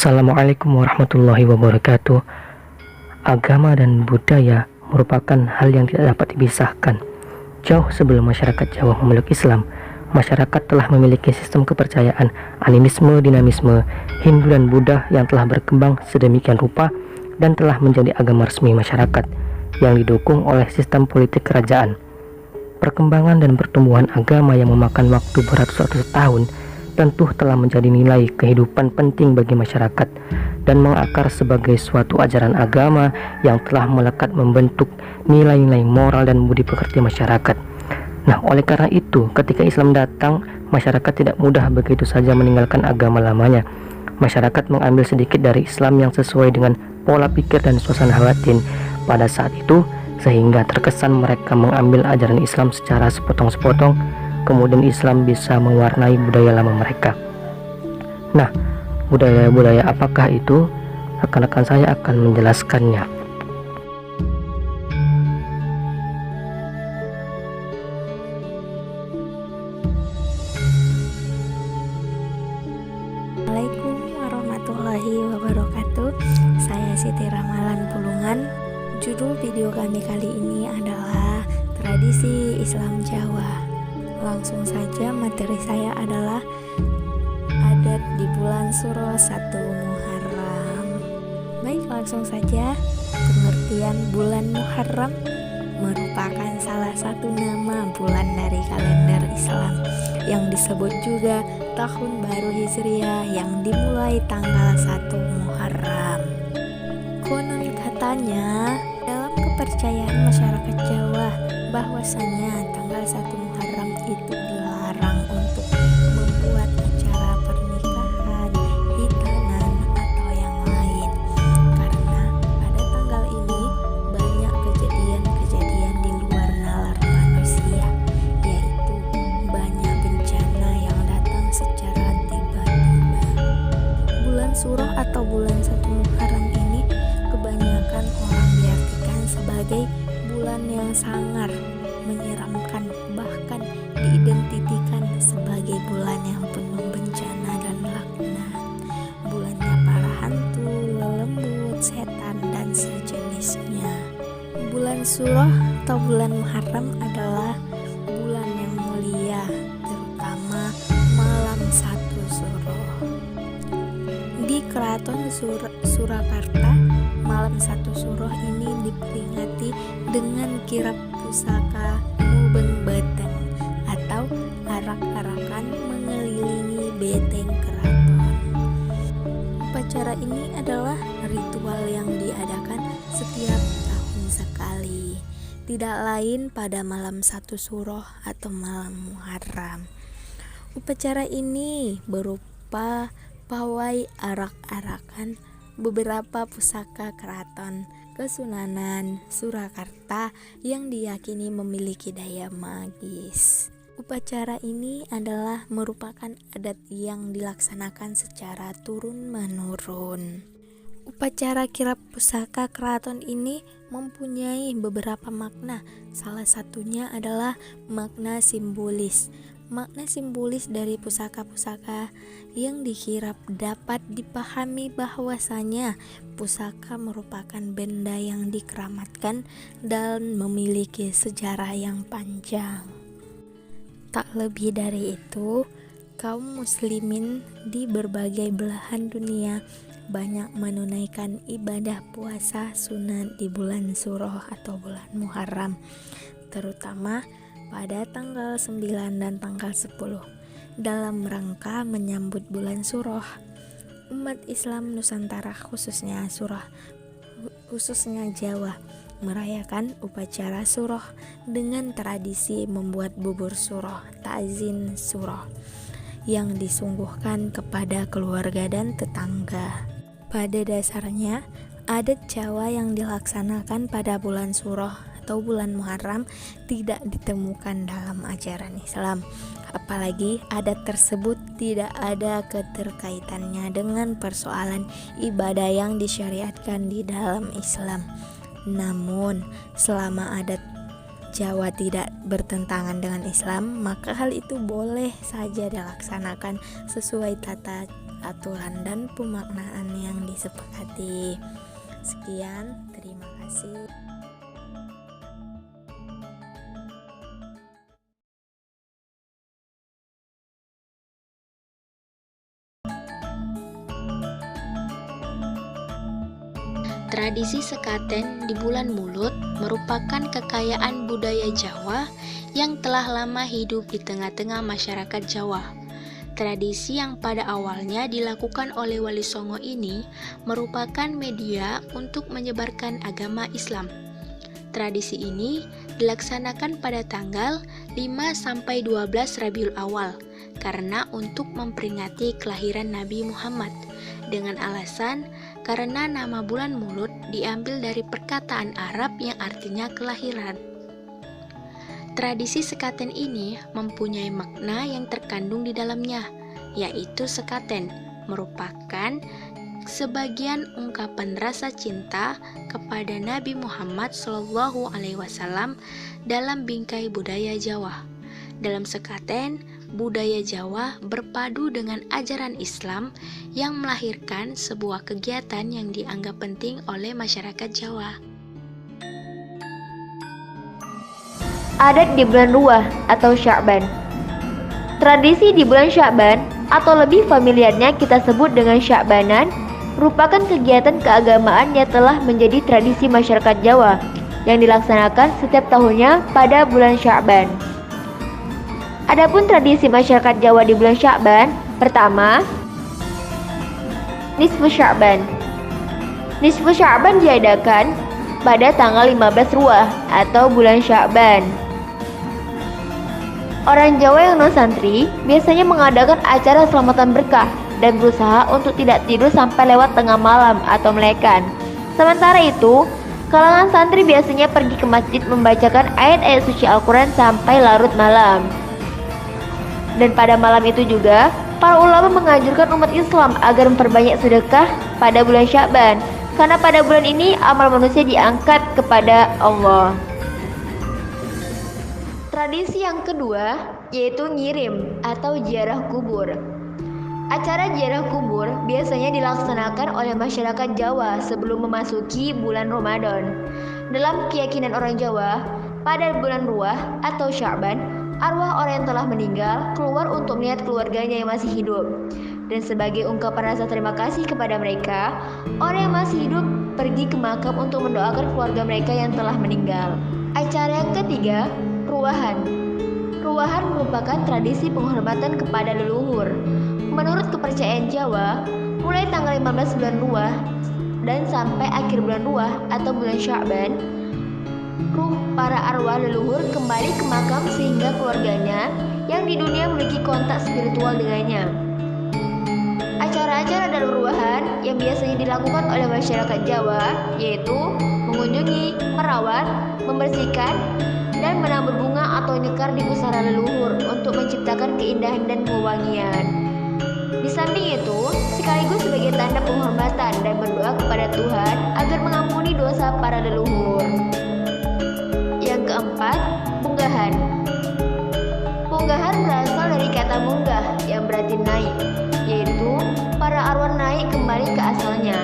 Assalamualaikum warahmatullahi wabarakatuh. Agama dan budaya merupakan hal yang tidak dapat dipisahkan. Jauh sebelum masyarakat Jawa memeluk Islam, masyarakat telah memiliki sistem kepercayaan, animisme, dinamisme, Hindu dan Buddha yang telah berkembang sedemikian rupa dan telah menjadi agama resmi masyarakat yang didukung oleh sistem politik kerajaan. Perkembangan dan pertumbuhan agama yang memakan waktu beratus-ratus tahun tentu telah menjadi nilai kehidupan penting bagi masyarakat dan mengakar sebagai suatu ajaran agama yang telah melekat membentuk nilai-nilai moral dan budi pekerti masyarakat. Nah, oleh karena itu, ketika Islam datang, masyarakat tidak mudah begitu saja meninggalkan agama lamanya. Masyarakat mengambil sedikit dari Islam yang sesuai dengan pola pikir dan suasana batin pada saat itu, sehingga terkesan mereka mengambil ajaran Islam secara sepotong-sepotong. Kemudian Islam bisa mewarnai budaya lama mereka. Nah, budaya-budaya apakah itu? Rekan-rekan saya akan menjelaskannya. Assalamualaikum warahmatullahi wabarakatuh. Saya Siti Ramalan Pulungan. Judul video kami kali ini adalah Tradisi Islam Jawa. Langsung saja, materi saya adalah adat di bulan Suro 1 Muharram. Baik, langsung saja. Pengertian bulan Muharram merupakan salah satu nama bulan dari kalender Islam yang disebut juga Tahun Baru Hijriah yang dimulai tanggal 1 Muharram. Konon katanya, dalam kepercayaan masyarakat Jawa bahwasanya tanggal 1 Muharram itu dilarang untuk membuat acara pernikahan, hitanan, atau yang lain, karena pada tanggal ini banyak kejadian-kejadian di luar nalar manusia, yaitu banyak bencana yang datang secara tiba-tiba. Bulan Suro atau bulan 1 Muharram ini kebanyakan orang diartikan sebagai bulan yang sangar, menyeramkan, bahkan diidentikan sebagai bulan yang penuh bencana dan laknat. Bulannya para hantu, lelembut, setan, dan sejenisnya. Bulan Suro atau bulan Muharram adalah bulan yang mulia, terutama malam 1 Suro. Di Keraton Surakarta, malam 1 Suro ini diperingati dengan kirap pusaka Mubeng Beteng atau arak-arakan mengelilingi beteng keraton. Upacara ini adalah ritual yang diadakan setiap tahun sekali, tidak lain pada malam 1 Suro atau malam Muharram. Upacara ini berupa pawai arak-arakan beberapa pusaka keraton Kesunanan Surakarta yang diyakini memiliki daya magis. Upacara ini adalah merupakan adat yang dilaksanakan secara turun-menurun. Upacara kirap pusaka keraton ini mempunyai beberapa makna. Salah satunya adalah makna simbolis. Makna simbolis dari pusaka-pusaka yang dikirap dapat dipahami bahwasanya pusaka merupakan benda yang dikeramatkan dan memiliki sejarah yang panjang. Tak lebih dari itu, kaum muslimin di berbagai belahan dunia banyak menunaikan ibadah puasa sunat di bulan Suro atau bulan Muharram, terutama pada tanggal 9 dan tanggal 10 dalam rangka menyambut bulan Suro. Umat Islam Nusantara khususnya Jawa merayakan upacara Suro dengan tradisi membuat bubur Suro, ta'zin Suro, yang disungguhkan kepada keluarga dan tetangga. Pada dasarnya, adat Jawa yang dilaksanakan pada bulan Suro atau bulan Muharram tidak ditemukan dalam ajaran Islam. Apalagi adat tersebut tidak ada keterkaitannya dengan persoalan ibadah yang disyariatkan di dalam Islam. Namun, selama adat Jawa tidak bertentangan dengan Islam, maka hal itu boleh saja dilaksanakan sesuai tata aturan dan pemaknaan yang disepakati. Sekian, terima kasih. Tradisi sekaten di bulan Mulud merupakan kekayaan budaya Jawa yang telah lama hidup di tengah-tengah masyarakat Jawa. Tradisi yang pada awalnya dilakukan oleh Wali Songo ini merupakan media untuk menyebarkan agama Islam. Tradisi ini dilaksanakan pada tanggal 5-12 Rabiul Awal karena untuk memperingati kelahiran Nabi Muhammad, dengan alasan karena nama bulan Mulud diambil dari perkataan Arab yang artinya kelahiran. Tradisi sekaten ini mempunyai makna yang terkandung di dalamnya, yaitu sekaten merupakan sebagian ungkapan rasa cinta kepada Nabi Muhammad SAW dalam bingkai budaya Jawa. Dalam sekaten, budaya Jawa berpadu dengan ajaran Islam yang melahirkan sebuah kegiatan yang dianggap penting oleh masyarakat Jawa. Adat di bulan Ruwah atau Sya'ban. Tradisi di bulan Sya'ban atau lebih familiarnya kita sebut dengan Sya'banan merupakan kegiatan keagamaan yang telah menjadi tradisi masyarakat Jawa yang dilaksanakan setiap tahunnya pada bulan Sya'ban. Adapun tradisi masyarakat Jawa di bulan Sya'ban, pertama, Nisfu Sya'ban. Nisfu Sya'ban diadakan pada tanggal 15 Ruwah atau bulan Sya'ban. Orang Jawa yang non-santri biasanya mengadakan acara selamatan berkah dan berusaha untuk tidak tidur sampai lewat tengah malam atau melekan. Sementara itu, kalangan santri biasanya pergi ke masjid membacakan ayat-ayat suci Al-Quran sampai larut malam. Dan pada malam itu juga, para ulama menganjurkan umat Islam agar memperbanyak sedekah pada bulan Sya'ban, karena pada bulan ini amal manusia diangkat kepada Allah. Tradisi yang kedua yaitu ngirim atau ziarah kubur. Acara ziarah kubur biasanya dilaksanakan oleh masyarakat Jawa sebelum memasuki bulan Ramadan. Dalam keyakinan orang Jawa, pada bulan Ruwah atau Sya'ban, arwah orang yang telah meninggal keluar untuk melihat keluarganya yang masih hidup. Dan sebagai ungkapan rasa terima kasih kepada mereka, orang yang masih hidup pergi ke makam untuk mendoakan keluarga mereka yang telah meninggal. Acara yang ketiga, Ruwahan. Ruwahan merupakan tradisi penghormatan kepada leluhur. Menurut kepercayaan Jawa, mulai tanggal 15 bulan Ruwah dan sampai akhir bulan Ruwah atau bulan Sya'ban, ruh para arwah leluhur kembali ke makam sehingga keluarganya yang di dunia memiliki kontak spiritual dengannya. Acara-acara dalam ruwahan yang biasanya dilakukan oleh masyarakat Jawa yaitu mengunjungi, merawat, membersihkan, dan menabur bunga atau nyekar di pusara leluhur untuk menciptakan keindahan dan kewangian. Di samping itu, sekaligus sebagai tanda penghormatan dan berdoa kepada Tuhan agar mengampuni dosa para leluhur. Yang keempat, punggahan. Punggahan berasal dari kata munggah yang berarti naik, yaitu para arwah naik kembali ke asalnya.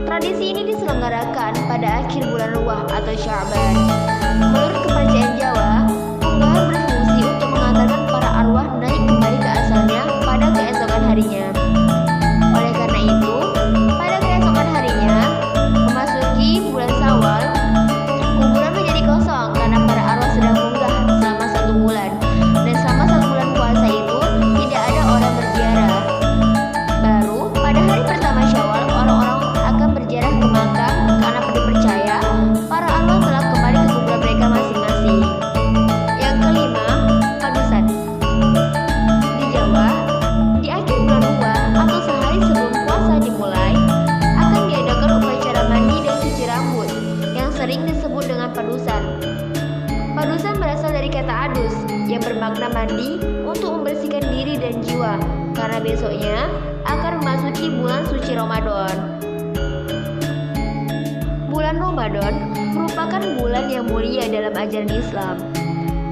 Tradisi ini diselenggarakan pada akhir bulan Ruwah atau Sya'ban. Menurut kepercayaan Jawa, punggahan berfungsi untuk mengantarkan para arwah naik kembali ke asalnya pada keesokan harinya. Oleh karena itu, pada keesokan harinya, memasuki bulan Syawal, kuburan menjadi kosong karena para arwah sedang munggah selama 1 bulan. Dan selama 1 bulan puasa itu, tidak ada orang berziarah. Baru pada hari pertama Syawal, orang-orang akan berziarah ke makam karena dipercaya para arwah telah kembali ke kuburan mereka masing-masing. Yang kelima, padusan. Di Jawa, di akhir bulan Ruwah atau sehari sebelum puasa dimulai, akan diadakan upacara mandi dan cuci rambut yang sering disebut dengan padusan. Padusan berasal dari kata adus yang bermakna mandi untuk membersihkan diri dan jiwa karena besoknya akan memasuki bulan suci Ramadan. Bulan Ramadan merupakan bulan yang mulia dalam ajaran Islam.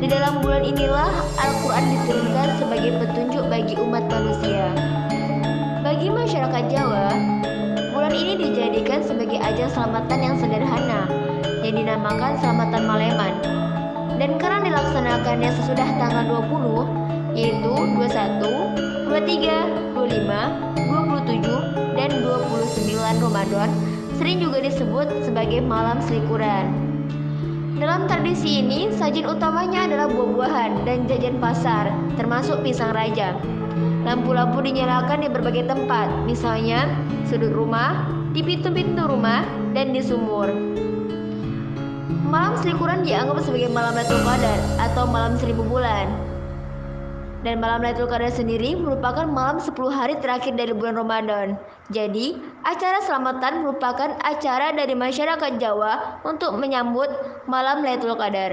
Di dalam bulan inilah Al-Quran diturunkan sebagai petunjuk bagi umat manusia. Bagi Bagi masyarakat Jawa, bulan ini dijadikan sebagai ajang selamatan yang sederhana yang dinamakan Selamatan Maleman. Dan karena dilaksanakannya sesudah tanggal 20, yaitu 21, 23, 25, 27, dan 29 Ramadan, sering juga disebut sebagai malam selikuran. Dalam tradisi ini, sajian utamanya adalah buah-buahan dan jajan pasar, termasuk pisang raja. Lampu-lampu dinyalakan di berbagai tempat, misalnya sudut rumah, di pintu-pintu rumah, dan di sumur. Malam selikuran dianggap sebagai malam Lailatul Qadar atau malam 1000 bulan. Dan malam Lailatul Qadar sendiri merupakan malam 10 hari terakhir dari bulan Ramadan. Jadi, acara selamatan merupakan acara dari masyarakat Jawa untuk menyambut malam Lailatul Qadar.